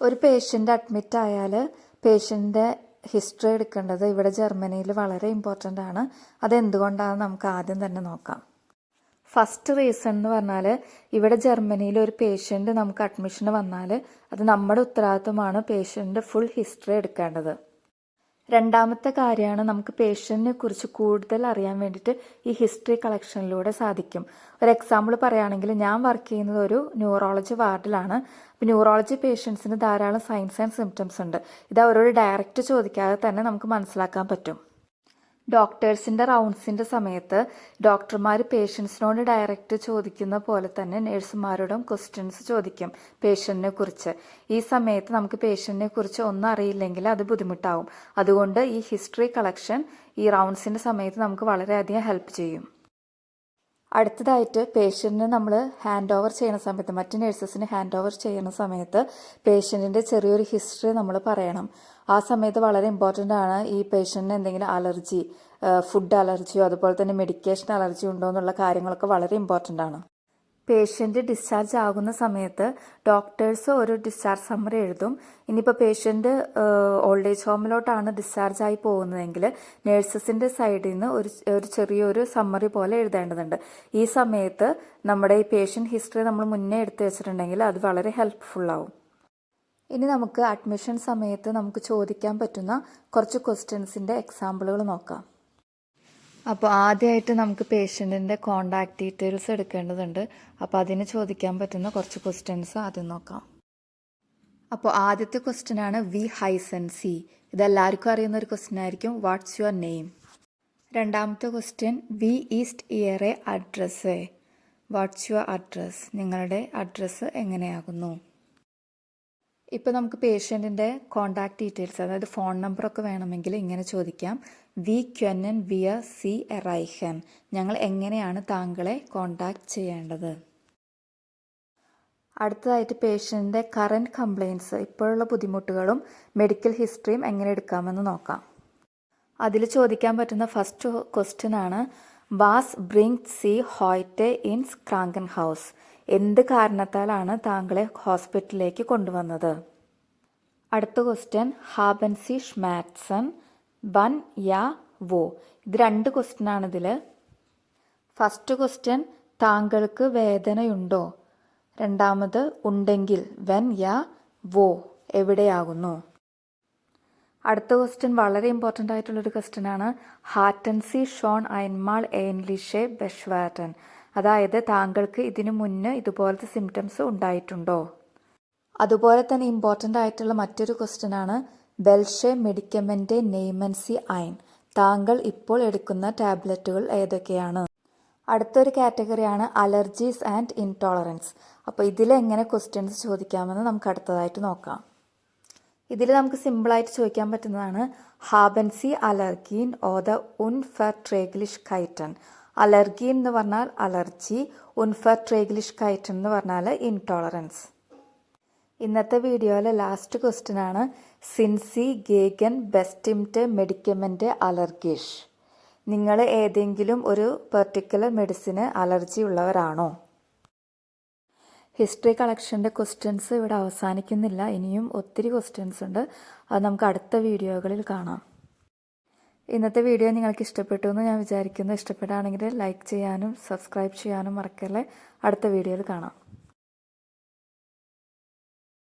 ഒരു patient admit ആയാൽ പേഷ്യൻ്റെ history എടുക്കേണ്ടത് ഇവിടെ ജർമ്മനിയിൽ വളരെ ഇമ്പോർട്ടൻ്റ് ആണ്. അതെന്തുകൊണ്ടാണെന്ന് നമുക്ക് ആദ്യം തന്നെ നോക്കാം. ഫസ്റ്റ് റീസൺ എന്ന് പറഞ്ഞാൽ ഇവിടെ ജർമ്മനിയിൽ ഒരു പേഷ്യൻ്റ് നമുക്ക് അഡ്മിഷന് വന്നാൽ അത് നമ്മുടെ ഉത്തരവാദിത്വമാണ് പേഷ്യൻ്റ് ഫുൾ ഹിസ്റ്ററി എടുക്കേണ്ടത്. രണ്ടാമത്തെ കാര്യമാണ് നമുക്ക് പേഷ്യൻറ്റിനെ കുറിച്ച് കൂടുതൽ അറിയാൻ വേണ്ടിയിട്ട് ഈ ഹിസ്റ്ററി കളക്ഷനിലൂടെ സാധിക്കും. ഒരു എക്സാമ്പിൾ പറയുകയാണെങ്കിൽ ഞാൻ വർക്ക് ചെയ്യുന്നത് ഒരു ന്യൂറോളജി വാർഡിലാണ്. അപ്പോൾ ന്യൂറോളജി പേഷ്യൻസിന് ധാരാളം സൈൻസ് ആൻഡ് സിംറ്റംസ് ഉണ്ട്. ഇത് അവരോട് ഡയറക്റ്റ് ചോദിക്കാതെ തന്നെ നമുക്ക് മനസ്സിലാക്കാൻ പറ്റും. ഡോക്ടേഴ്സിൻ്റെ റൗണ്ട്സിൻ്റെ സമയത്ത് ഡോക്ടർമാർ പേഷ്യൻസിനോട് ഡയറക്റ്റ് ചോദിക്കുന്ന പോലെ തന്നെ നേഴ്സുമാരോടും ക്വസ്റ്റ്യൻസ് ചോദിക്കും പേഷ്യൻറ്റിനെ കുറിച്ച്. ഈ സമയത്ത് നമുക്ക് പേഷ്യൻറ്റിനെ കുറിച്ച് ഒന്നും അറിയില്ലെങ്കിൽ അത് ബുദ്ധിമുട്ടാവും. അതുകൊണ്ട് ഈ ഹിസ്റ്ററി കളക്ഷൻ ഈ റൗണ്ട്സിൻ്റെ സമയത്ത് നമുക്ക് വളരെയധികം ഹെൽപ്പ് ചെയ്യും. അടുത്തതായിട്ട് പേഷ്യൻറ്റിന് നമ്മൾ ഹാൻഡ് ഓവർ ചെയ്യുന്ന സമയത്ത് മറ്റ് നേഴ്സസിന് ഹാൻഡ് ഓവർ ചെയ്യുന്ന സമയത്ത് പേഷ്യൻറ്റിൻ്റെ ചെറിയൊരു ഹിസ്റ്ററി നമ്മൾ പറയണം. ആ സമയത്ത് വളരെ ഇമ്പോർട്ടൻ്റ് ആണ് ഈ പേഷ്യൻറ്റിന് എന്തെങ്കിലും അലർജി, ഫുഡ് അലർജിയോ അതുപോലെ തന്നെ മെഡിക്കേഷൻ അലർജി ഉണ്ടോ എന്നുള്ള കാര്യങ്ങളൊക്കെ വളരെ ഇമ്പോർട്ടൻ്റ് ആണ്. പേഷ്യൻ്റ് ഡിസ്ചാർജ് ആകുന്ന സമയത്ത് ഡോക്ടേഴ്സ് ഒരു ഡിസ്ചാർജ് സമ്മറി എഴുതും. ഇനിയിപ്പോൾ പേഷ്യൻ്റ് ഓൾഡ് ഏജ് ഹോമിലോട്ടാണ് ഡിസ്ചാർജ് ആയി പോകുന്നതെങ്കിൽ നേഴ്സസിൻ്റെ സൈഡിൽ നിന്ന് ഒരു ചെറിയൊരു സമ്മറി പോലെ എഴുതേണ്ടതുണ്ട്. ഈ സമയത്ത് നമ്മുടെ ഈ പേഷ്യൻ്റ് ഹിസ്റ്ററി നമ്മൾ മുന്നേ എടുത്തു വെച്ചിട്ടുണ്ടെങ്കിൽ അത് വളരെ ഹെൽപ്ഫുള്ളാവും. ഇനി നമുക്ക് അഡ്മിഷൻ സമയത്ത് നമുക്ക് ചോദിക്കാൻ പറ്റുന്ന കുറച്ച് ക്വസ്റ്റ്യൻസിൻ്റെ എക്സാമ്പിളുകൾ നോക്കാം. അപ്പോൾ ആദ്യമായിട്ട് നമുക്ക് പേഷ്യൻറ്റിൻ്റെ കോണ്ടാക്ട് ഡീറ്റെയിൽസ് എടുക്കേണ്ടതുണ്ട്. അപ്പോൾ അതിന് ചോദിക്കാൻ പറ്റുന്ന കുറച്ച് ക്വസ്റ്റ്യൻസ് ആദ്യം നോക്കാം. അപ്പോൾ ആദ്യത്തെ ക്വസ്റ്റ്യനാണ് വി ഹൈസൻ സി. ഇതെല്ലാവർക്കും അറിയുന്ന ഒരു ക്വസ്റ്റ്യൻ ആയിരിക്കും. What's your name. രണ്ടാമത്തെ question what is your address. What's your address. നിങ്ങളുടെ അഡ്രസ്സ് എങ്ങനെയാകുന്നു. ഇപ്പോൾ നമുക്ക് പേഷ്യൻറ്റിൻ്റെ കോണ്ടാക്ട് ഡീറ്റെയിൽസ് അതായത് ഫോൺ നമ്പറൊക്കെ വേണമെങ്കിൽ ഇങ്ങനെ ചോദിക്കാം. വി ക്വന്നൻ വിയ സി എറൈഹൻ. ഞങ്ങൾ എങ്ങനെയാണ് താങ്കളെ കോണ്ടാക്ട് ചെയ്യേണ്ടത്. അടുത്തതായിട്ട് പേഷ്യൻറ്റിൻ്റെ കറൻറ്റ് കംപ്ലയിൻറ്റ്സ്, ഇപ്പോഴുള്ള ബുദ്ധിമുട്ടുകളും മെഡിക്കൽ ഹിസ്റ്ററിയും എങ്ങനെ എടുക്കാമെന്ന് നോക്കാം. അതിൽ ചോദിക്കാൻ പറ്റുന്ന ഫസ്റ്റ് ക്വസ്റ്റ്യൻ ആണ് വാസ് ബ്രിങ് സി ഹോയ്റ്റെ ഇൻസ് ക്രാങ്കൻ ഹൗസ്. എന്ത് കാരണത്താലാണ് താങ്കളെ ഹോസ്പിറ്റലിലേക്ക് കൊണ്ടുവന്നത്. അടുത്ത ക്വസ്റ്റ്യൻ ഹാബൻ സി ഷ്മാറ്റ്സൺ ബൻ യാ വോ. ഇത് രണ്ട് ക്വസ്റ്റ്യൻ ആണ് ഇതിൽ. ഫസ്റ്റ് ക്വസ്റ്റ്യൻ താങ്കൾക്ക് വേദനയുണ്ടോ. രണ്ടാമത് ഉണ്ടെങ്കിൽ വെൻ യാ വോ എവിടെയാകുന്നു. അടുത്ത ക്വസ്റ്റ്യൻ വളരെ ഇമ്പോർട്ടൻ്റ് ആയിട്ടുള്ളൊരു ക്വസ്റ്റ്യൻ ആണ് ഹാറ്റൻ സി ഷോൺ ഐൻമാൾ എയിൻലിഷെ ബെഷ്വാറ്റൻ. അതായത് താങ്കൾക്ക് ഇതിനു മുന്നേ ഇതുപോലത്തെ സിംറ്റംസ് ഉണ്ടായിട്ടുണ്ടോ. അതുപോലെ തന്നെ ഇമ്പോർട്ടൻ്റ് ആയിട്ടുള്ള മറ്റൊരു ക്വസ്റ്റ്യൻ ആണ് ബെൽഷെ മെഡിക്കമെൻ്റ് നെയ്മൻസി ഐൻ. താങ്കൾ ഇപ്പോൾ എടുക്കുന്ന ടാബ്ലറ്റുകൾ ഏതൊക്കെയാണ്. അടുത്തൊരു കാറ്റഗറിയാണ് അലർജീസ് ആൻഡ് ഇൻടോളറൻസ്. അപ്പോൾ ഇതിലെങ്ങനെ ക്വസ്റ്റ്യൻസ് ചോദിക്കാമെന്ന് നമുക്ക് അടുത്തതായിട്ട് നോക്കാം. ഇതിൽ നമുക്ക് സിമ്പിളായിട്ട് ചോദിക്കാൻ പറ്റുന്നതാണ് ഹാബൻസി അലർഗീൻ ഓദ ഉൻഫെർട്രേഗ്ലിഷ്കൈറ്റൻ. അലർഗീൻ എന്ന് പറഞ്ഞാൽ അലർജി, ഉൻഫെർട്രേഗ്ലിഷ്കൈറ്റൻ എന്ന് പറഞ്ഞാൽ ഇൻടോളറൻസ്. ഇന്നത്തെ വീഡിയോയിലെ ലാസ്റ്റ് ക്വസ്റ്റ്യൻ ആണ് സിൻസി ഗേഗൻ ബെസ്റ്റിംറ്റ് മെഡിക്കമെൻ്റ് അലർഗിഷ്. നിങ്ങൾ ഏതെങ്കിലും ഒരു പെർട്ടിക്കുലർ മെഡിസിന് അലർജി ഉള്ളവരാണോ. ഹിസ്റ്ററി കളക്ഷൻ്റെ ക്വസ്റ്റ്യൻസ് ഇവിടെ അവസാനിക്കുന്നില്ല. ഇനിയും ഒത്തിരി ക്വസ്റ്റ്യൻസ് ഉണ്ട്. അത് നമുക്ക് അടുത്ത വീഡിയോകളിൽ കാണാം. ഇന്നത്തെ വീഡിയോ നിങ്ങൾക്ക് ഇഷ്ടപ്പെട്ടു എന്ന് ഞാൻ വിചാരിക്കുന്നു. ഇഷ്ടപ്പെട്ടാണെങ്കിൽ ലൈക്ക് ചെയ്യാനും സബ്സ്ക്രൈബ് ചെയ്യാനും മറക്കല്ലേ. അടുത്ത വീഡിയോയിൽ കാണാം.